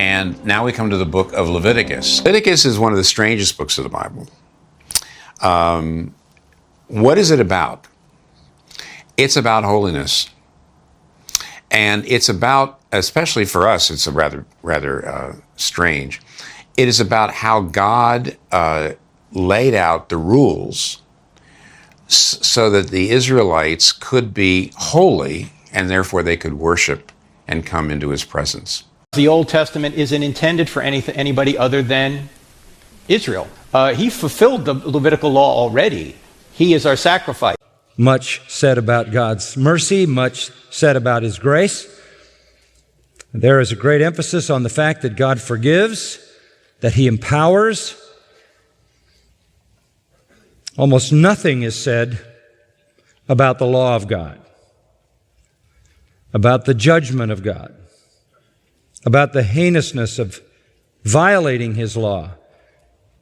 And now we come to the book of Leviticus. Leviticus is one of the strangest books of the Bible. What is it about? It's about holiness. And it's about, especially for us, it's a rather strange. It is about how God laid out the rules so that the Israelites could be holy and therefore they could worship and come into his presence. The Old Testament isn't intended for anybody other than Israel. He fulfilled the Levitical law already. He is our sacrifice. Much said about God's mercy, much said about his grace. There is a great emphasis on the fact that God forgives, that he empowers. Almost nothing is said about the law of God, about the judgment of God, about the heinousness of violating his law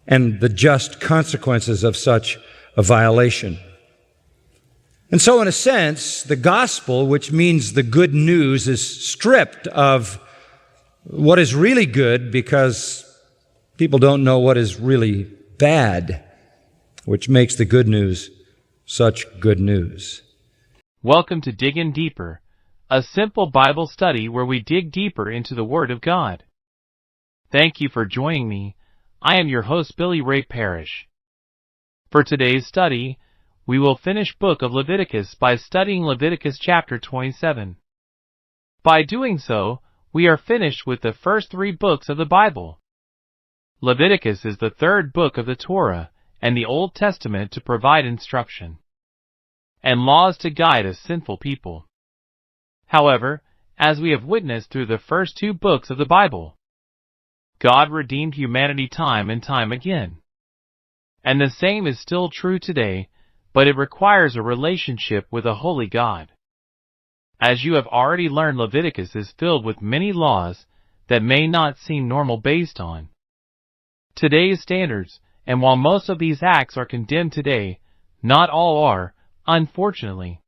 and the just consequences of such a violation. And so, in a sense, the gospel, which means the good news, is stripped of what is really good because people don't know what is really bad, which makes the good news such good news. Welcome to Diggin Deeper, a simple Bible study where we dig deeper into the Word of God. Thank you for joining me. I am your host, Billy Ray Parrish. For today's study, we will finish book of Leviticus by studying Leviticus Chapter 27. By doing so, we are finished with the first 3 books of the Bible. Leviticus is the 3rd book of the Torah and the Old Testament to provide instruction and laws to guide a sinful people. However, as we have witnessed through the first 2 books of the Bible, God redeemed humanity time and time again. And the same is still true today, but it requires a relationship with a holy God. As you have already learned, Leviticus is filled with many laws that may not seem normal based on today's standards, and while most of these acts are condemned today, not all are, unfortunately.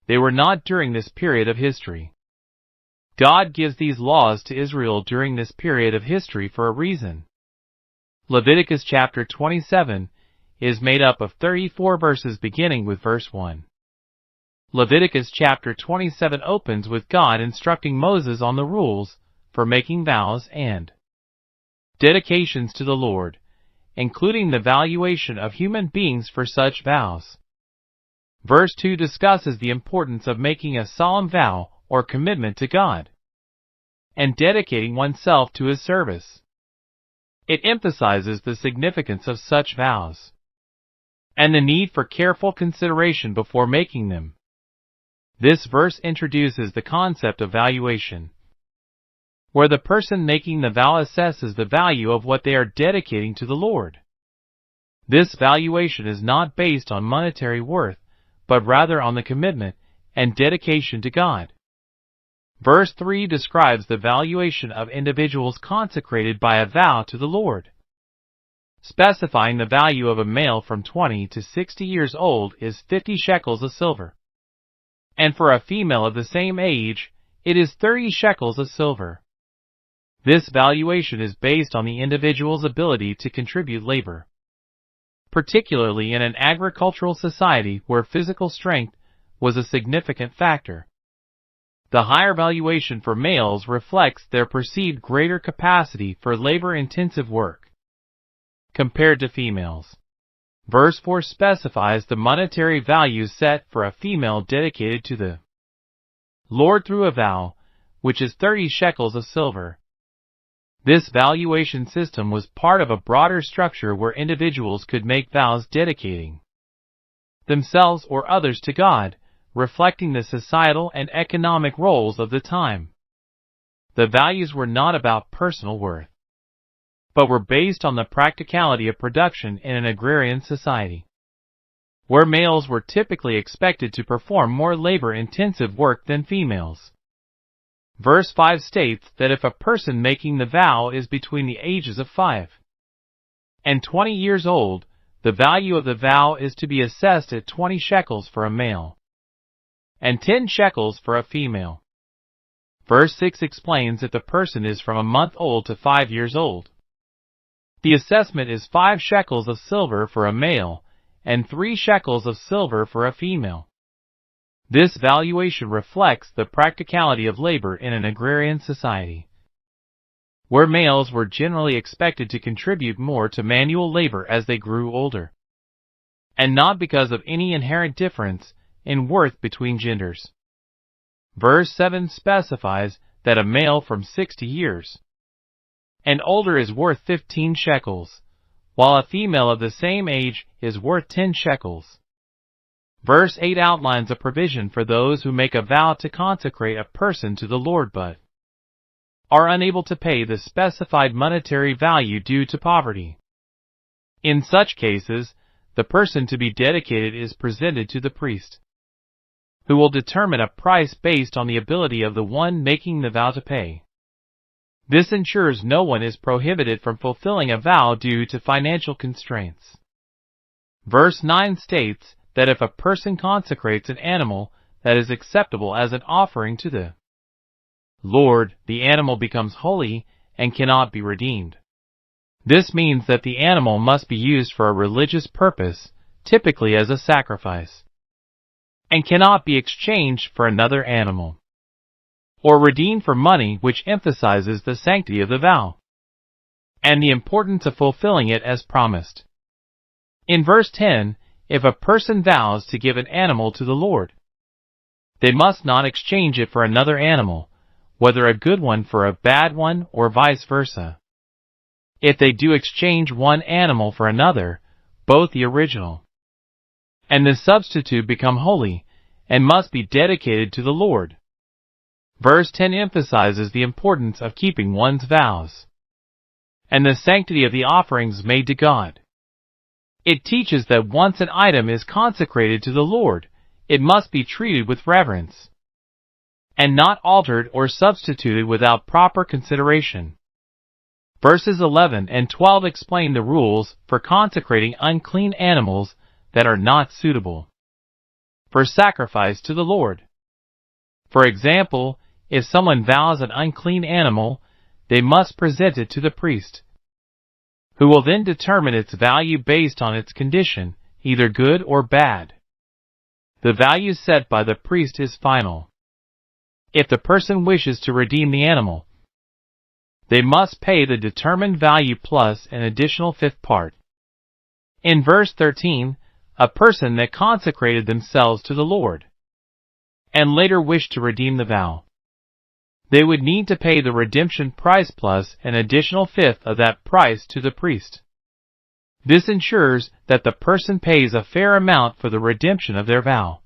They were not during this period of history. God gives these laws to Israel during this period of history for a reason. Leviticus chapter 27 is made up of 34 verses beginning with verse 1. Leviticus chapter 27 opens with God instructing Moses on the rules for making vows and dedications to the Lord, including the valuation of human beings for such vows. Verse 2 discusses the importance of making a solemn vow or commitment to God and dedicating oneself to his service. It emphasizes the significance of such vows and the need for careful consideration before making them. This verse introduces the concept of valuation, where the person making the vow assesses the value of what they are dedicating to the Lord. This valuation is not based on monetary worth, but rather on the commitment and dedication to God. Verse 3 describes the valuation of individuals consecrated by a vow to the Lord, specifying the value of a male from 20 to 60 years old is 50 shekels of silver, and for a female of the same age, it is 30 shekels of silver. This valuation is based on the individual's ability to contribute labor, particularly in an agricultural society where physical strength was a significant factor. The higher valuation for males reflects their perceived greater capacity for labor-intensive work compared to females. Verse 4 specifies the monetary value set for a female dedicated to the Lord through a vow, which is 30 shekels of silver. This valuation system was part of a broader structure where individuals could make vows dedicating themselves or others to God, reflecting the societal and economic roles of the time. The values were not about personal worth, but were based on the practicality of production in an agrarian society, where males were typically expected to perform more labor-intensive work than females. Verse 5 states that if a person making the vow is between the ages of 5 and 20 years old, the value of the vow is to be assessed at 20 shekels for a male and 10 shekels for a female. Verse 6 explains that the person is from a month old to 5 years old. The assessment is 5 shekels of silver for a male and 3 shekels of silver for a female. This valuation reflects the practicality of labor in an agrarian society, where males were generally expected to contribute more to manual labor as they grew older, and not because of any inherent difference in worth between genders. Verse 7 specifies that a male from 60 years and older is worth 15 shekels, while a female of the same age is worth 10 shekels. Verse 8 outlines a provision for those who make a vow to consecrate a person to the Lord but are unable to pay the specified monetary value due to poverty. In such cases, the person to be dedicated is presented to the priest, who will determine a price based on the ability of the one making the vow to pay. This ensures no one is prohibited from fulfilling a vow due to financial constraints. Verse 9 states that if a person consecrates an animal that is acceptable as an offering to the Lord, the animal becomes holy and cannot be redeemed. This means that the animal must be used for a religious purpose, typically as a sacrifice, and cannot be exchanged for another animal, or redeemed for money, which emphasizes the sanctity of the vow and the importance of fulfilling it as promised. In verse 10, if a person vows to give an animal to the Lord, they must not exchange it for another animal, whether a good one for a bad one or vice versa. If they do exchange one animal for another, both the original and the substitute become holy and must be dedicated to the Lord. Verse 10 emphasizes the importance of keeping one's vows and the sanctity of the offerings made to God. It teaches that once an item is consecrated to the Lord, it must be treated with reverence and not altered or substituted without proper consideration. Verses 11 and 12 explain the rules for consecrating unclean animals that are not suitable for sacrifice to the Lord. For example, if someone vows an unclean animal, they must present it to the priest, who will then determine its value based on its condition, either good or bad. The value set by the priest is final. If the person wishes to redeem the animal, they must pay the determined value plus an additional fifth part. In verse 13, a person that consecrated themselves to the Lord and later wished to redeem the vow, they would need to pay the redemption price plus an additional fifth of that price to the priest. This ensures that the person pays a fair amount for the redemption of their vow,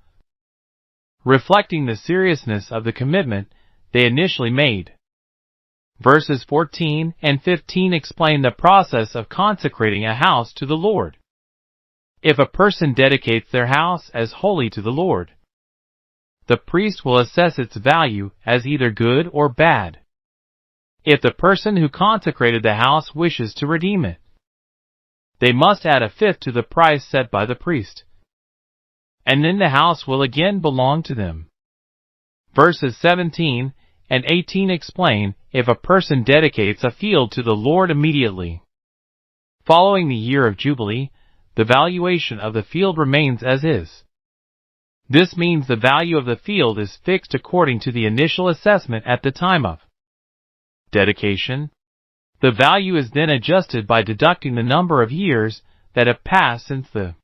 reflecting the seriousness of the commitment they initially made. Verses 14 and 15 explain the process of consecrating a house to the Lord. If a person dedicates their house as holy to the Lord, the priest will assess its value as either good or bad. If the person who consecrated the house wishes to redeem it, they must add a fifth to the price set by the priest, and then the house will again belong to them. Verses 17 and 18 explain if a person dedicates a field to the Lord immediately following the year of Jubilee, the valuation of the field remains as is. This means the value of the field is fixed according to the initial assessment at the time of dedication. The value is then adjusted by deducting the number of years that have passed since the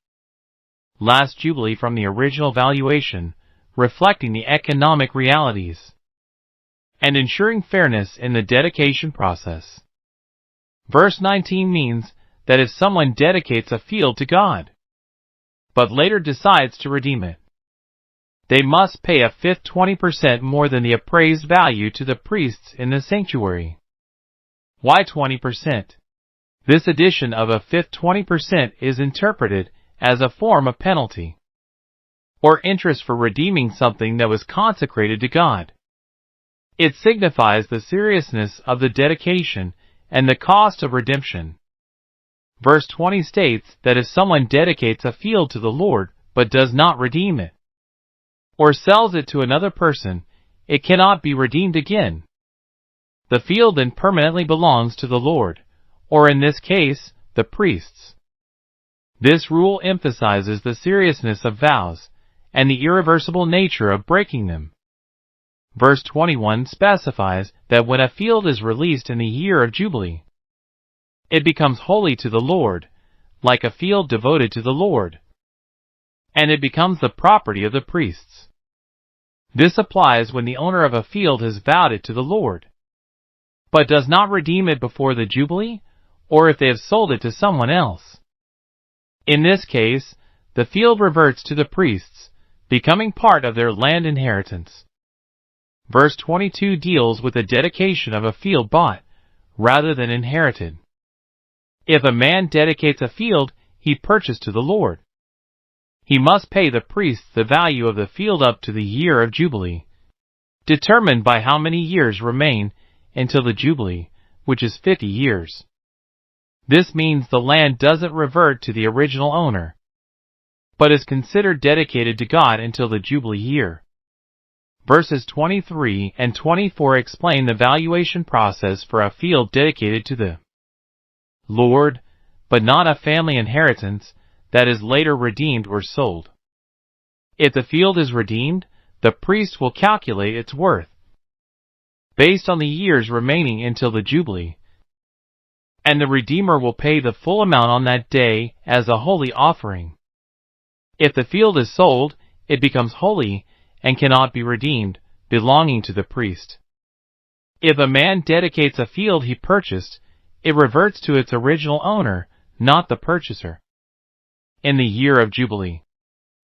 last Jubilee from the original valuation, reflecting the economic realities and ensuring fairness in the dedication process. Verse 19 means that if someone dedicates a field to God, but later decides to redeem it, they must pay a fifth 20% more than the appraised value to the priests in the sanctuary. Why 20%? This addition of a fifth 20% is interpreted as a form of penalty or interest for redeeming something that was consecrated to God. It signifies the seriousness of the dedication and the cost of redemption. Verse 20 states that if someone dedicates a field to the Lord but does not redeem it, or sells it to another person, it cannot be redeemed again. The field then permanently belongs to the Lord, or in this case, the priests. This rule emphasizes the seriousness of vows and the irreversible nature of breaking them. Verse 21 specifies that when a field is released in the year of Jubilee, it becomes holy to the Lord, like a field devoted to the Lord, and it becomes the property of the priests. This applies when the owner of a field has vowed it to the Lord, but does not redeem it before the Jubilee, or if they have sold it to someone else. In this case, the field reverts to the priests, becoming part of their land inheritance. Verse 22 deals with the dedication of a field bought, rather than inherited. If a man dedicates a field he purchased to the Lord, he must pay the priests the value of the field up to the year of Jubilee, determined by how many years remain until the Jubilee, which is 50 years. This means the land doesn't revert to the original owner, but is considered dedicated to God until the Jubilee year. Verses 23 and 24 explain the valuation process for a field dedicated to the Lord, but not a family inheritance that is later redeemed or sold. If the field is redeemed, the priest will calculate its worth based on the years remaining until the Jubilee, and the Redeemer will pay the full amount on that day as a holy offering. If the field is sold, it becomes holy and cannot be redeemed, belonging to the priest. If a man dedicates a field he purchased, it reverts to its original owner, not the purchaser, in the year of Jubilee.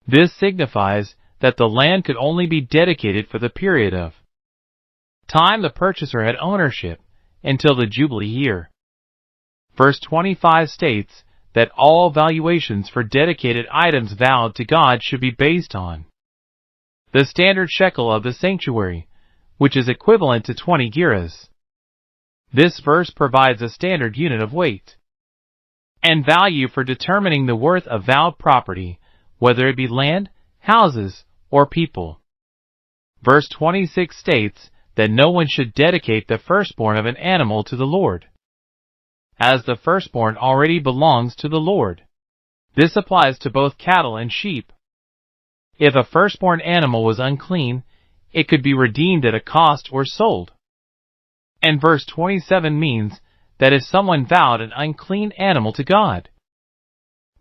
This signifies that the land could only be dedicated for the period of time the purchaser had ownership, until the Jubilee year. Verse 25 states that all valuations for dedicated items vowed to God should be based on the standard shekel of the sanctuary, which is equivalent to 20 gerahs. This verse provides a standard unit of weight and value for determining the worth of vowed property, whether it be land, houses, or people. Verse 26 states that no one should dedicate the firstborn of an animal to the Lord, as the firstborn already belongs to the Lord. This applies to both cattle and sheep. If a firstborn animal was unclean, it could be redeemed at a cost or sold. And verse 27 means that if someone vowed an unclean animal to God,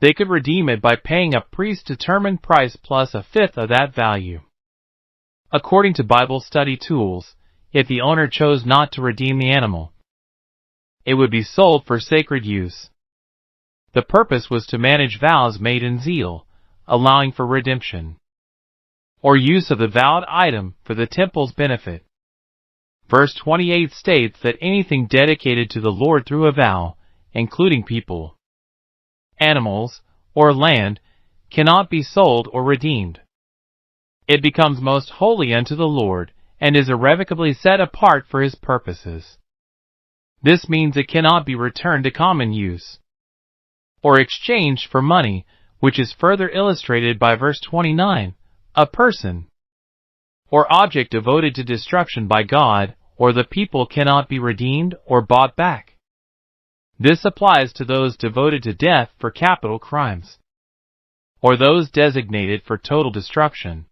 they could redeem it by paying a priest-determined price plus a fifth of that value. According to Bible study tools, if the owner chose not to redeem the animal, it would be sold for sacred use. The purpose was to manage vows made in zeal, allowing for redemption, or use of the vowed item for the temple's benefit. Verse 28 states that anything dedicated to the Lord through a vow, including people, animals, or land, cannot be sold or redeemed. It becomes most holy unto the Lord, and is irrevocably set apart for His purposes. This means it cannot be returned to common use, or exchanged for money, which is further illustrated by verse 29, a person, or object devoted to destruction by God, or the people cannot be redeemed or bought back. This applies to those devoted to death for capital crimes, or those designated for total destruction.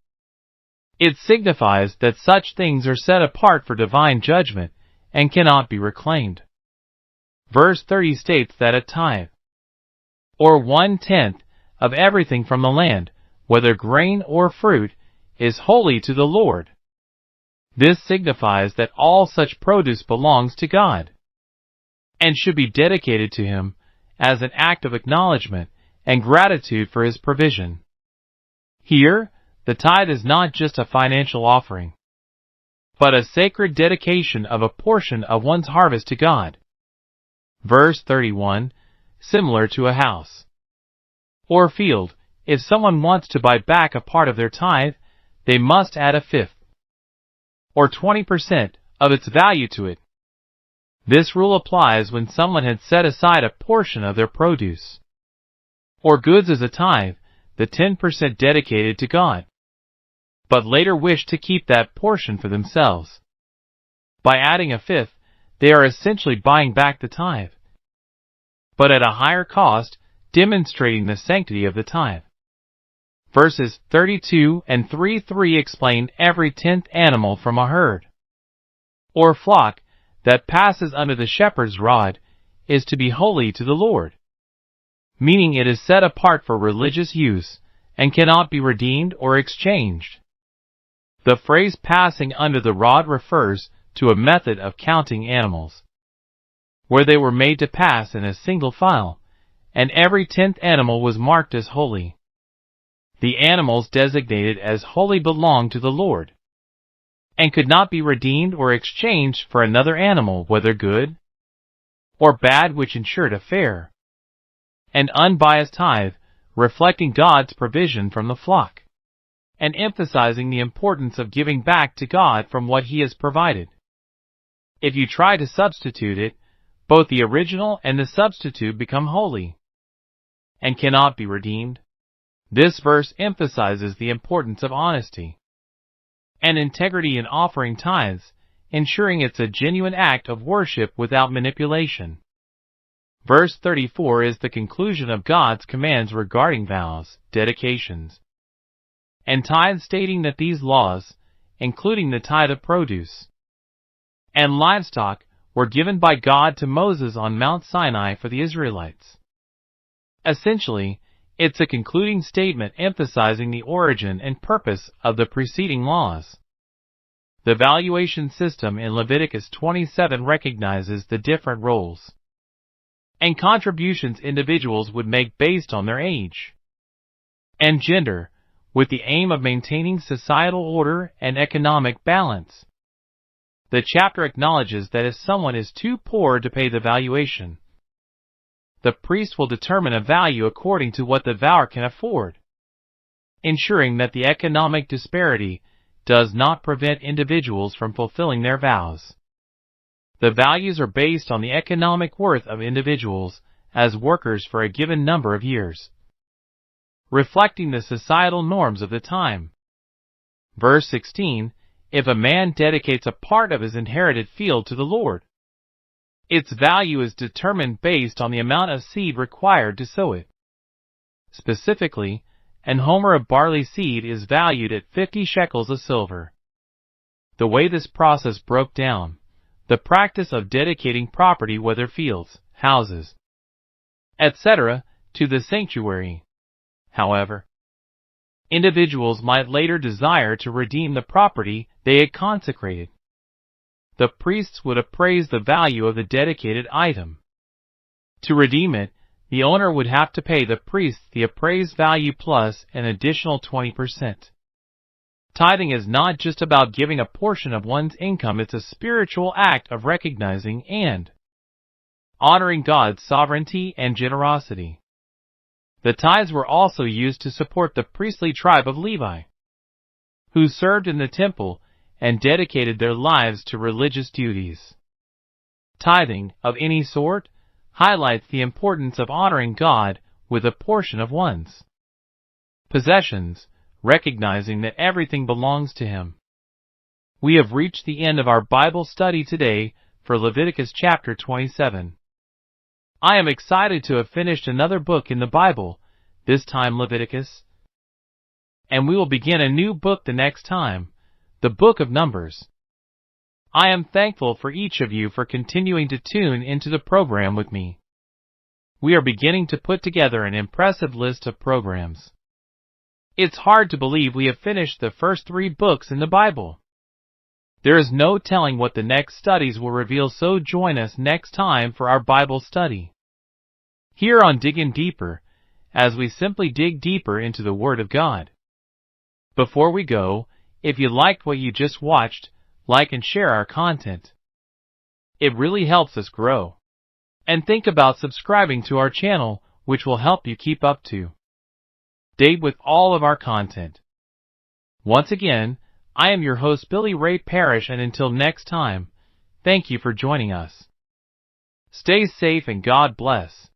It signifies that such things are set apart for divine judgment and cannot be reclaimed. Verse 30 states that a tithe, or 1/10 of everything from the land, whether grain or fruit, is holy to the Lord. This signifies that all such produce belongs to God, and should be dedicated to Him as an act of acknowledgement and gratitude for His provision. Here, the tithe is not just a financial offering, but a sacred dedication of a portion of one's harvest to God. Verse 31, similar to a house or field, if someone wants to buy back a part of their tithe, they must add a fifth, or 20% of its value to it. This rule applies when someone had set aside a portion of their produce or goods as a tithe, the 10% dedicated to God. but later wish to keep that portion for themselves. By adding a fifth, they are essentially buying back the tithe, but at a higher cost, demonstrating the sanctity of the tithe. Verses 32 and 33 explain every 10th animal from a herd or flock that passes under the shepherd's rod is to be holy to the Lord, meaning it is set apart for religious use and cannot be redeemed or exchanged. The phrase passing under the rod refers to a method of counting animals, where they were made to pass in a single file, and every 10th animal was marked as holy. The animals designated as holy belonged to the Lord, and could not be redeemed or exchanged for another animal, whether good or bad, which ensured a fair and unbiased tithe, reflecting God's provision from the flock, and emphasizing the importance of giving back to God from what He has provided. If you try to substitute it, both the original and the substitute become holy and cannot be redeemed. This verse emphasizes the importance of honesty and integrity in offering tithes, ensuring it's a genuine act of worship without manipulation. Verse 34 is the conclusion of God's commands regarding vows, dedications, and tithes, stating that these laws, including the tithe of produce and livestock, were given by God to Moses on Mount Sinai for the Israelites. Essentially, it's a concluding statement emphasizing the origin and purpose of the preceding laws. The valuation system in Leviticus 27 recognizes the different roles and contributions individuals would make based on their age and gender, with the aim of maintaining societal order and economic balance. The chapter acknowledges that if someone is too poor to pay the valuation, the priest will determine a value according to what the vower can afford, ensuring that the economic disparity does not prevent individuals from fulfilling their vows. The values are based on the economic worth of individuals as workers for a given number of years, reflecting the societal norms of the time. Verse 16, if a man dedicates a part of his inherited field to the Lord, its value is determined based on the amount of seed required to sow it. Specifically, an homer of barley seed is valued at 50 shekels of silver. The way this process broke down, the practice of dedicating property, whether fields, houses, etc., to the sanctuary. However, individuals might later desire to redeem the property they had consecrated. The priests would appraise the value of the dedicated item. To redeem it, the owner would have to pay the priest the appraised value plus an additional 20%. Tithing is not just about giving a portion of one's income, it's a spiritual act of recognizing and honoring God's sovereignty and generosity. The tithes were also used to support the priestly tribe of Levi, who served in the temple and dedicated their lives to religious duties. Tithing, of any sort, highlights the importance of honoring God with a portion of one's possessions, recognizing that everything belongs to Him. We have reached the end of our Bible study today for Leviticus chapter 27. I am excited to have finished another book in the Bible, this time Leviticus, and we will begin a new book the next time, the book of Numbers. I am thankful for each of you for continuing to tune into the program with me. We are beginning to put together an impressive list of programs. It's hard to believe we have finished the first 3 books in the Bible. There is no telling what the next studies will reveal, so join us next time for our Bible study here on Diggin Deeper, as we simply dig deeper into the Word of God. Before we go, if you liked what you just watched, like and share our content. It really helps us grow. And think about subscribing to our channel, which will help you keep up to date with all of our content. Once again, I am your host, Billy Ray Parrish, and until next time, thank you for joining us. Stay safe and God bless.